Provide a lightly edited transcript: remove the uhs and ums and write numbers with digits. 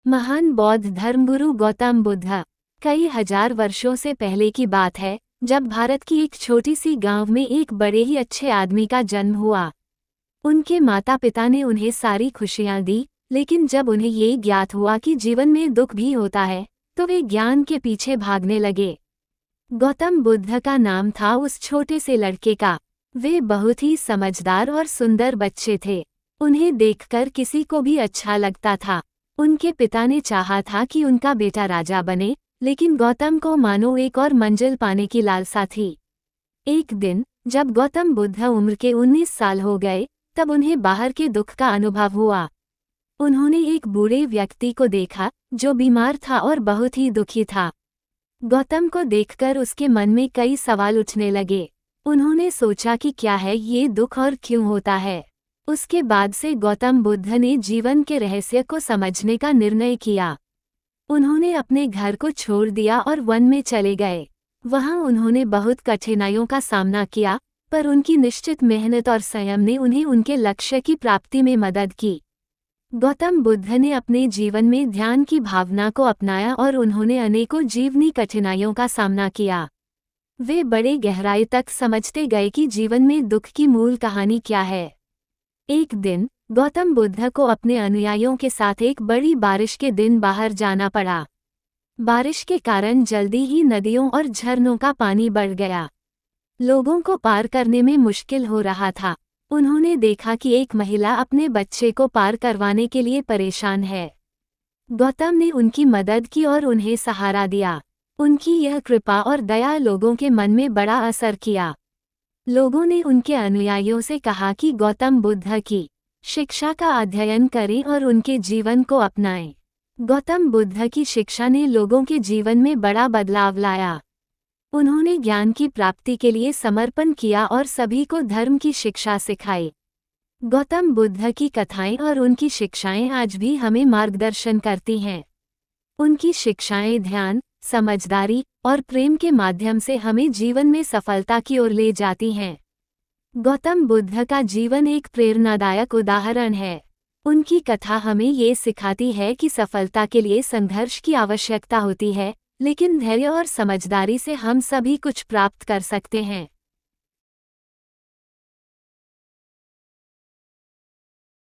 महान बौद्ध धर्मगुरु गौतम बुद्ध। कई हजार वर्षों से पहले की बात है, जब भारत की एक छोटी सी गांव में एक बड़े ही अच्छे आदमी का जन्म हुआ। उनके माता पिता ने उन्हें सारी खुशियां दी, लेकिन जब उन्हें ये ज्ञात हुआ कि जीवन में दुख भी होता है, तो वे ज्ञान के पीछे भागने लगे। गौतम बुद्ध का नाम था उस छोटे से लड़के का। वे बहुत ही समझदार और सुंदर बच्चे थे। उन्हें देखकर किसी को भी अच्छा लगता था। उनके पिता ने चाहा था कि उनका बेटा राजा बने, लेकिन गौतम को मानो एक और मंजिल पाने की लालसा थी। एक दिन जब गौतम बुद्ध उम्र के 19 साल हो गए, तब उन्हें बाहर के दुख का अनुभव हुआ। उन्होंने एक बूढ़े व्यक्ति को देखा जो बीमार था और बहुत ही दुखी था। गौतम को देखकर उसके मन में कई सवाल उठने लगे। उन्होंने सोचा कि क्या है ये दुख और क्यों होता है। उसके बाद से गौतम बुद्ध ने जीवन के रहस्य को समझने का निर्णय किया। उन्होंने अपने घर को छोड़ दिया और वन में चले गए। वहां उन्होंने बहुत कठिनाइयों का सामना किया, पर उनकी निश्चित मेहनत और संयम ने उन्हें उनके लक्ष्य की प्राप्ति में मदद की। गौतम बुद्ध ने अपने जीवन में ध्यान की भावना को अपनाया और उन्होंने अनेकों जीवनी कठिनाइयों का सामना किया। वे बड़े गहराई तक समझते गए कि जीवन में दुख की मूल कहानी क्या है। एक दिन गौतम बुद्ध को अपने अनुयायियों के साथ एक बड़ी बारिश के दिन बाहर जाना पड़ा। बारिश के कारण जल्दी ही नदियों और झरनों का पानी बढ़ गया। लोगों को पार करने में मुश्किल हो रहा था। उन्होंने देखा कि एक महिला अपने बच्चे को पार करवाने के लिए परेशान है। गौतम ने उनकी मदद की और उन्हें सहारा दिया। उनकी यह कृपा और दया लोगों के मन में बड़ा असर किया। लोगों ने उनके अनुयायियों से कहा कि गौतम बुद्ध की शिक्षा का अध्ययन करें और उनके जीवन को अपनाएं। गौतम बुद्ध की शिक्षा ने लोगों के जीवन में बड़ा बदलाव लाया। उन्होंने ज्ञान की प्राप्ति के लिए समर्पण किया और सभी को धर्म की शिक्षा सिखाई। गौतम बुद्ध की कथाएं और उनकी शिक्षाएं आज भी हमें मार्गदर्शन करती हैं। उनकी शिक्षाएं ध्यान, समझदारी और प्रेम के माध्यम से हमें जीवन में सफलता की ओर ले जाती हैं। गौतम बुद्ध का जीवन एक प्रेरणादायक उदाहरण है। उनकी कथा हमें ये सिखाती है कि सफलता के लिए संघर्ष की आवश्यकता होती है, लेकिन धैर्य और समझदारी से हम सभी कुछ प्राप्त कर सकते हैं।